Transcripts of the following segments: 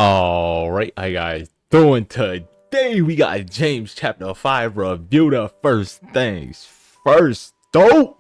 All right, hi guys. Doing today we got James chapter 5 review. The first things first, dope.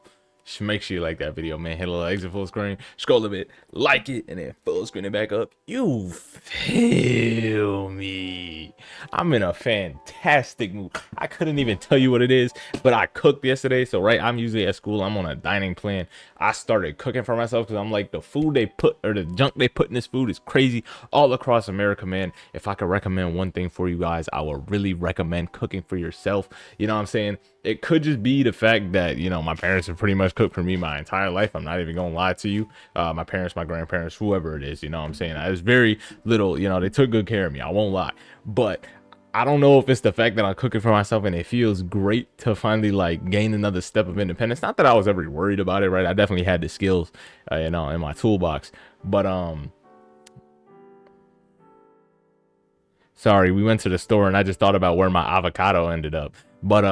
Just make sure you like that video, man. Hit a little exit full screen, scroll a bit, like it, and then full screen it back up. You feel me? I'm in a fantastic mood. I couldn't even tell you what it is, but I cooked yesterday. So right, I'm usually at school. I'm on a dining plan. I started cooking for myself because I'm like, the food they put, or the junk they put in this food is crazy all across America, man. If I could recommend one thing for you guys, I would really recommend cooking for yourself. You know what I'm saying? It could just be the fact that, you know, my parents have pretty much cooked for me my entire life. I'm not even gonna lie to you. My parents, my grandparents, whoever it is, you know what I'm saying? I was very little, you know, they took good care of me. I won't lie. But I don't know if it's the fact that I'm cooking for myself and it feels great to finally like gain another step of independence. Not that I was ever worried about it, right? I definitely had the skills, you know, in my toolbox. But sorry, we went to the store and I just thought about where my avocado ended up. But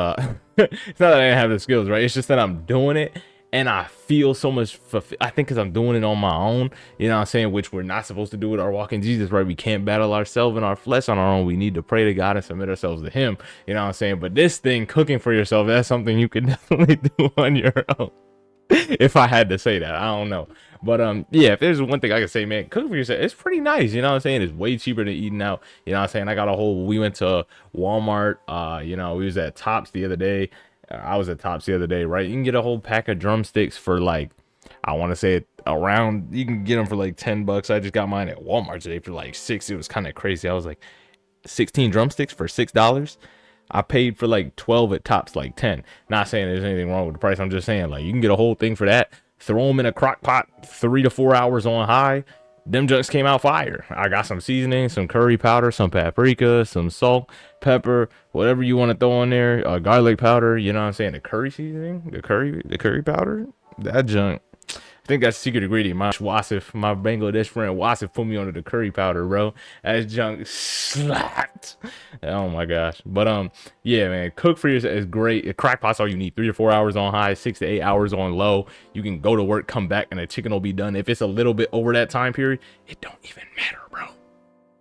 it's not that I didn't have the skills, right? It's just that I'm doing it and I feel so much I think because I'm doing it on my own, you know what I'm saying, which we're not supposed to do with our walk in Jesus, right? We can't battle ourselves and our flesh on our own. We need to pray to God and submit ourselves to him, you know what I'm saying? But this thing, cooking for yourself, that's something you can definitely do on your own. If I had to say that, I don't know. But yeah, if there's one thing I can say, man, cook for yourself, it's pretty nice, you know what I'm saying? It's way cheaper than eating out, you know what I'm saying? I got a whole, we went to Walmart, you know, we was at Tops the other day. I was at Tops the other day, right? You can get a whole pack of drumsticks for like, I want to say it around, you can get them for like 10 bucks. I just got mine at Walmart today for like 6. It was kind of crazy. I was like, 16 drumsticks for $6. I paid for like 12 at Tops, like 10. Not saying there's anything wrong with the price. I'm just saying, like, you can get a whole thing for that. Throw them in a crock pot 3 to 4 hours on high. Them junks came out fire. I got some seasoning, some curry powder, some paprika, some salt, pepper, whatever you want to throw in there. Garlic powder, you know what I'm saying? The curry seasoning, the curry powder. That junk, I think that's secret ingredient. My Bangladesh friend Wasif put me onto the curry powder, bro. That junk slapped. Oh my gosh. But yeah, man, cook for yourself is great. A crack pot's all you need. 3 to 4 hours on high, 6 to 8 hours on low. You can go to work, come back, and the chicken will be done. If it's a little bit over that time period, it don't even matter, bro.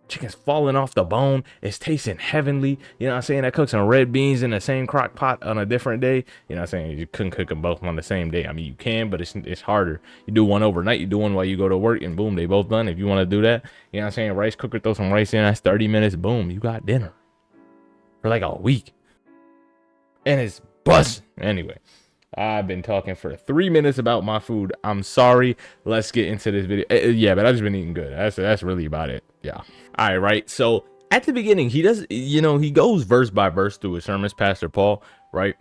Chicken's falling off the bone. It's tasting heavenly. You know what I'm saying? I cook some red beans in the same crock pot on a different day. You know what I'm saying? You couldn't cook them both on the same day. I mean, you can, but it's harder. You do one overnight. You do one while you go to work, and boom, they both done. If you want to do that, you know what I'm saying? Rice cooker, throw some rice in. That's 30 minutes. Boom, you got dinner for like a week. And it's busting. Anyway, I've been talking for 3 minutes about my food. I'm sorry. Let's get into this video. Yeah, but I've just been eating good. That's really about it. Yeah. All right, right. So at the beginning, he does, you know, he goes verse by verse through his sermons, Pastor Paul, right?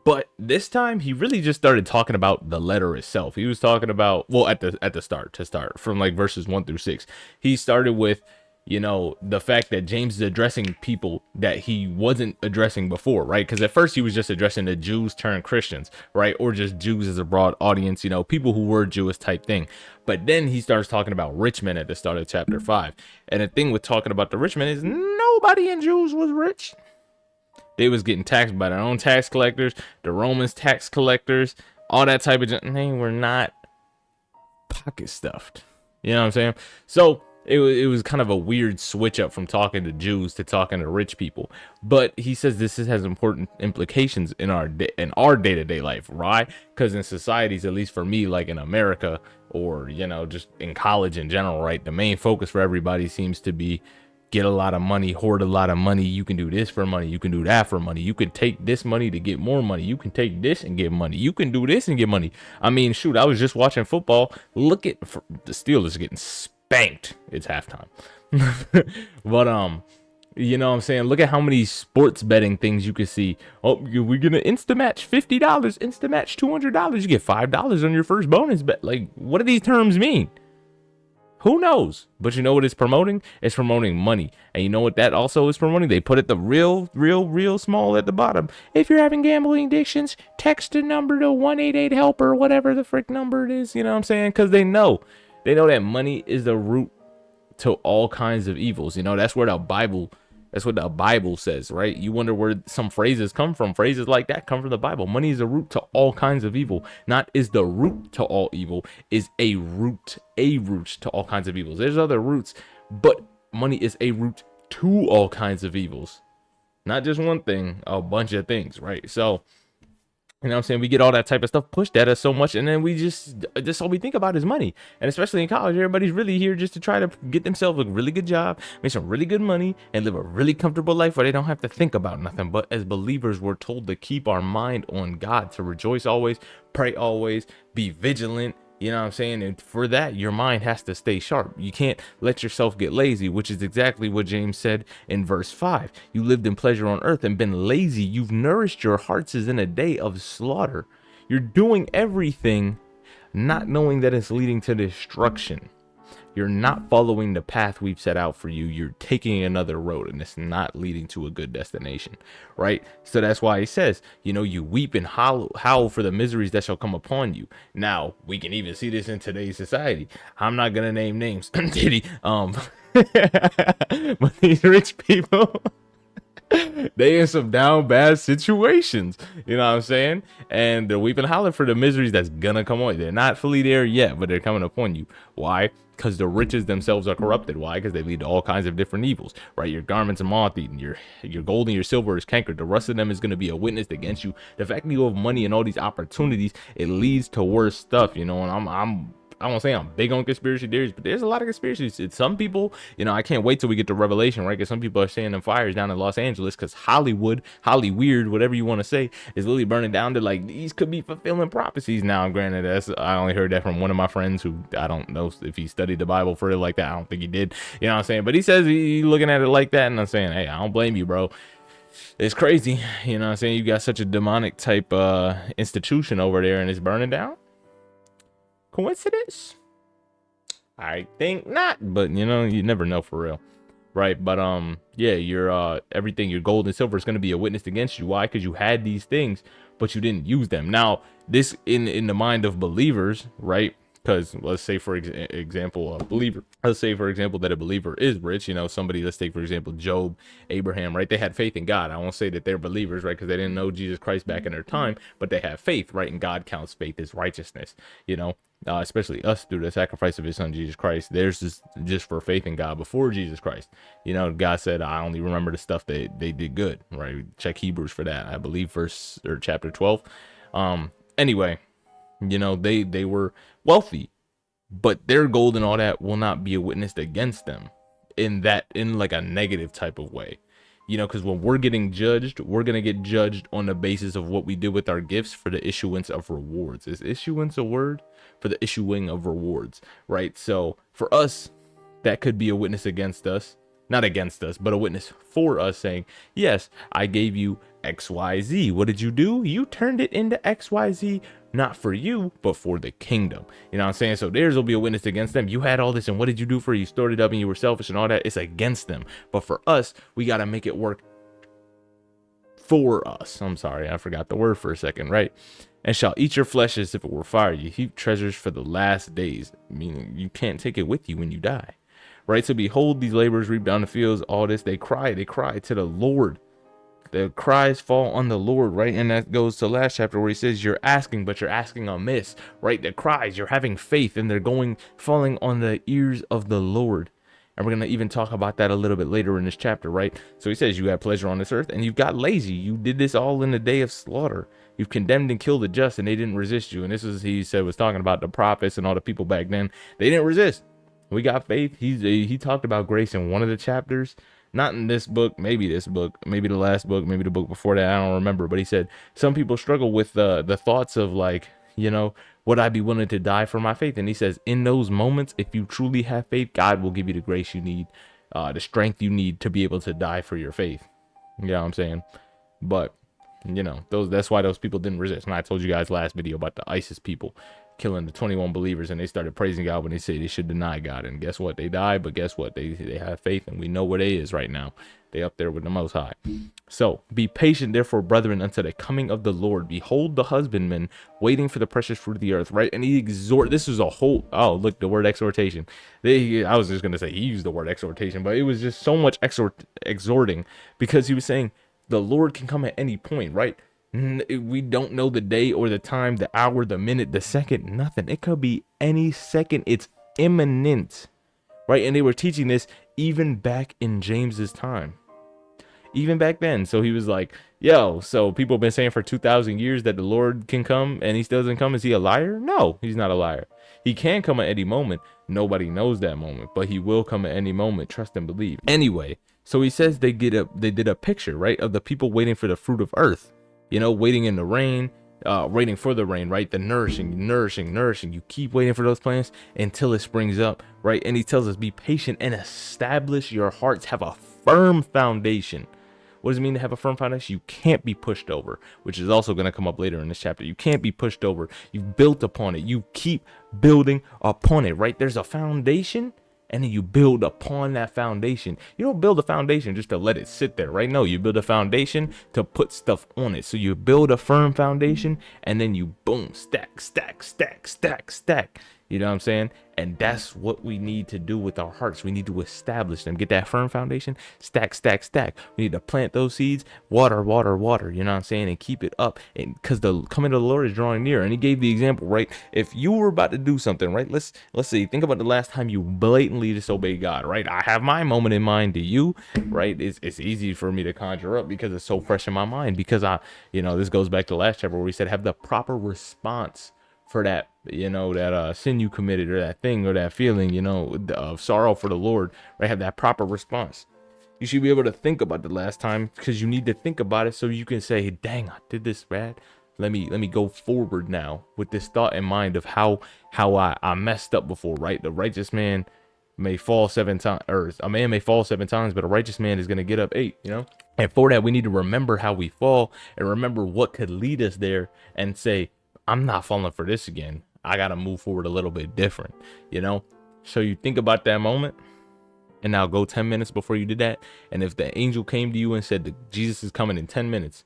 But this time he really just started talking about the letter itself. He was talking about, well, at the start, to start from like verses 1 through 6. He started with, you know, the fact that James is addressing people that he wasn't addressing before, right? Because at first he was just addressing the Jews turned Christians, right? Or just Jews as a broad audience, you know, people who were Jewish type thing. But then he starts talking about rich men at the start of chapter 5. And the thing with talking about the rich men is nobody in Jews was rich. They was getting taxed by their own tax collectors, the Romans tax collectors, all that type of they were not pocket stuffed. You know what I'm saying? So it was kind of a weird switch up from talking to Jews to talking to rich people. But he says this has important implications in our day-to-day life, right? Because in societies, at least for me, like in America, or, you know, just in college in general, right, the main focus for everybody seems to be get a lot of money, hoard a lot of money. You can do this for money. You can do that for money. You can take this money to get more money. You can take this and get money. You can do this and get money. I mean, shoot, I was just watching football. Look at the Steelers getting spanked. It's halftime. But you know what I'm saying? Look at how many sports betting things you can see. Oh, we're gonna insta match $50, insta match $200. You get $5 on your first bonus bet. Like, what do these terms mean? Who knows? But you know what it's promoting? It's promoting money. And you know what that also is promoting? They put it the real small at the bottom. If you're having gambling addictions, text the number to 188-HELP or whatever the frick number it is. You know what I'm saying? Because they know that money is the root to all kinds of evils. You know, that's what the Bible says, right? You wonder where some phrases come from. Phrases like that come from the Bible. Money is a root to all kinds of evil. Not is the root to all evil, is a root to all kinds of evils. There's other roots, but Money is a root to all kinds of evils, not just one thing, a bunch of things, right? So, you know what I'm saying? We get all that type of stuff pushed at us so much, and then we just all we think about is money. And especially in college, everybody's really here just to try to get themselves a really good job, make some really good money, and live a really comfortable life where they don't have to think about nothing. But as believers, we're told to keep our mind on God, to rejoice always, pray always, be vigilant. You know what I'm saying? And for that, your mind has to stay sharp. You can't let yourself get lazy, which is exactly what James said in verse 5. You lived in pleasure on earth and been lazy. You've nourished your hearts as in a day of slaughter. You're doing everything not knowing that it's leading to destruction. You're not following the path we've set out for you. You're taking another road, and it's not leading to a good destination, right? So that's why he says, you know, you weep and howl for the miseries that shall come upon you. Now, we can even see this in today's society. I'm not going to name names, did he? But these rich people, they in some down bad situations, you know what I'm saying? And they're weeping and hollering for the miseries that's gonna come on. They're not fully there yet, but they're coming upon you. Why? Because the riches themselves are corrupted. Why? Because they lead to all kinds of different evils, right? Your garments are moth-eaten, your gold and your silver is cankered. The rust of them is going to be a witness against you. The fact that you have money and all these opportunities, it leads to worse stuff, you know. And I won't say I'm big on conspiracy theories, but there's a lot of conspiracies. It's some people, you know, I can't wait till we get to Revelation, right? Because some people are saying them fires down in Los Angeles because Hollywood, whatever you want to say, is literally burning down. They're like, these could be fulfilling prophecies. Now, granted, I only heard that from one of my friends who I don't know if he studied the Bible for it like that. I don't think he did, you know what I'm saying? But he says he's looking at it like that, and I'm saying, hey, I don't blame you, bro. It's crazy, you know what I'm saying? You got such a demonic type institution over there, and it's burning down. Coincidence? I think not, but you know, you never know for real, right? But yeah, your everything, your gold and silver is going to be a witness against you. Why? Because you had these things, but you didn't use them. Now, this in the mind of believers, right? Because let's say for example, a believer, let's say for example that a believer is rich, you know, somebody, let's take for example Job, Abraham, right? They had faith in God. I won't say that they're believers, right? Because they didn't know Jesus Christ back in their time, but they have faith, right? And God counts faith as righteousness, you know. Especially us through the sacrifice of his son Jesus Christ. There's just for faith in God before Jesus Christ. You know, God said, I only remember the stuff that they did good, right? Check Hebrews for that. I believe verse or chapter 12. Anyway, you know, they were wealthy, but their gold and all that will not be a witness against them in like a negative type of way. You know, because when we're getting judged, we're going to get judged on the basis of what we did with our gifts for the issuance of rewards. Is issuance a word? For the issuing of rewards, right? So for us, that could be a witness against us, not against us, but a witness for us saying, yes, I gave you XYZ. What did you do? You turned it into XYZ, not for you, but for the kingdom. You know what I'm saying? So theirs will be a witness against them. You had all this, and what did you do for it? You stored it up and you were selfish and all that. It's against them. But for us, we got to make it work for us. I'm sorry, I forgot the word for a second, right? And shall eat your flesh as if it were fire. You heap treasures for the last days, meaning you can't take it with you when you die, right? So behold, these laborers reap down the fields, all this, they cry to the Lord. The cries fall on the Lord, right? And that goes to last chapter where he says you're asking, but you're asking amiss, right? The cries, you're having faith, and they're falling on the ears of the Lord. And we're going to even talk about that a little bit later in this chapter, right? So he says you had pleasure on this earth and you got lazy. You did this all in the day of slaughter. You've condemned and killed the just, and they didn't resist you. And this is, he said, was talking about the prophets and all the people back then. They didn't resist. We got faith. He talked about grace in one of the chapters. Not in this book, maybe this book, maybe the last book, maybe the book before that. I don't remember. But he said some people struggle with the thoughts of like, you know, would I be willing to die for my faith? And he says in those moments, if you truly have faith, God will give you the grace you need, the strength you need to be able to die for your faith. You know what I'm saying? But, you know, that's why those people didn't resist. And I told you guys last video about the ISIS people killing the 21 believers, and they started praising God when they say they should deny God. And guess what? They died, but guess what? They have faith, and we know where they is right now. They up there with the Most High. So be patient, therefore, brethren, unto the coming of the Lord. Behold the husbandman waiting for the precious fruit of the earth, right? And he this is a whole, oh, look, the word exhortation. I was just going to say he used the word exhortation, but it was just so much exhorting, because he was saying the Lord can come at any point, right? We don't know the day or the time, the hour, the minute, the second, nothing. It could be any second. It's imminent, right? And they were teaching this even back in James's time, even back then. So he was like, yo, so people have been saying for 2,000 years that the Lord can come and he still doesn't come. Is he a liar? No, he's not a liar. He can come at any moment. Nobody knows that moment, but he will come at any moment. Trust and believe. Anyway, so he says they did a picture, right, of the people waiting for the fruit of earth, waiting in the rain, waiting for the rain, right? The nourishing. You keep waiting for those plants until it springs up, right? And he tells us, be patient and establish your hearts, have a firm foundation. What does it mean to have a firm foundation? You can't be pushed over, which is also going to come up later in this chapter. You can't be pushed over. You've built upon it. You keep building upon it, right? There's a foundation, and then you build upon that foundation. You don't build a foundation just to let it sit there, right? No, you build a foundation to put stuff on it. So you build a firm foundation, and then you boom, stack. You know what I'm saying? And that's what we need to do with our hearts. We need to establish them, get that firm foundation, stack. We need to plant those seeds, water, you know what I'm saying? And keep it up. And because the coming of the Lord is drawing near. And he gave the example, right? If you were about to do something, right? Let's see, think about the last time you blatantly disobeyed God, right? I have my moment in mind. Do you, right? It's easy for me to conjure up because it's so fresh in my mind, because this goes back to last chapter where we said have the proper response for that, that sin you committed, or that thing, or that feeling, of sorrow for the Lord, right? Have that proper response. You should be able to think about the last time, because you need to think about it so you can say, dang, I did this bad. Let me go forward now with this thought in mind of how I messed up before, right? The righteous man may fall 7 times, or a man may fall 7 times, but a righteous man is going to get up 8, And for that, we need to remember how we fall and remember what could lead us there and say, I'm not falling for this again. I got to move forward a little bit different, So you think about that moment, and now go 10 minutes before you did that. And if the angel came to you and said that Jesus is coming in 10 minutes,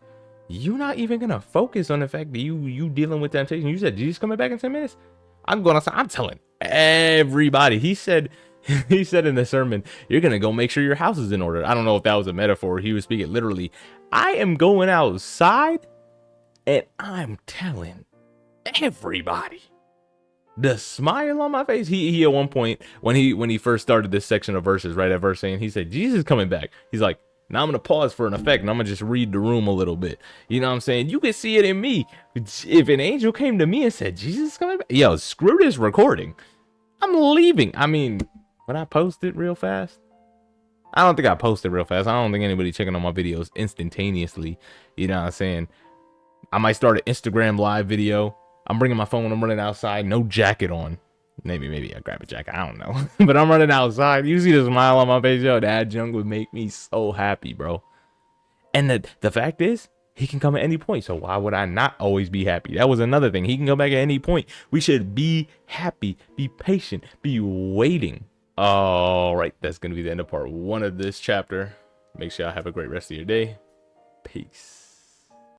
you're not even going to focus on the fact that you dealing with temptation. You said, Jesus coming back in 10 minutes. I'm telling everybody. He said in the sermon, you're going to go make sure your house is in order. I don't know if that was a metaphor. He was speaking literally. I am going outside and I'm telling everybody. The smile on my face. He at one point when he first started this section of verses, right at verse 8, he said Jesus is coming back. He's like, now I'm gonna pause for an effect and I'm gonna just read the room a little bit. You know what I'm saying? You can see it in me. If an angel came to me and said Jesus is coming back, yo, screw this recording, I'm leaving. I mean, when I post it real fast, I don't think I posted real fast. I don't think anybody checking on my videos instantaneously. You know what I'm saying? I might start an Instagram live video. I'm bringing my phone. I'm running outside. No jacket on. Maybe I grab a jacket. I don't know. But I'm running outside. You see the smile on my face. Yo, that junk would make me so happy, bro. And the fact is, he can come at any point. So why would I not always be happy? That was another thing. He can come back at any point. We should be happy. Be patient. Be waiting. All right. That's going to be the end of part 1 of this chapter. Make sure y'all have a great rest of your day. Peace.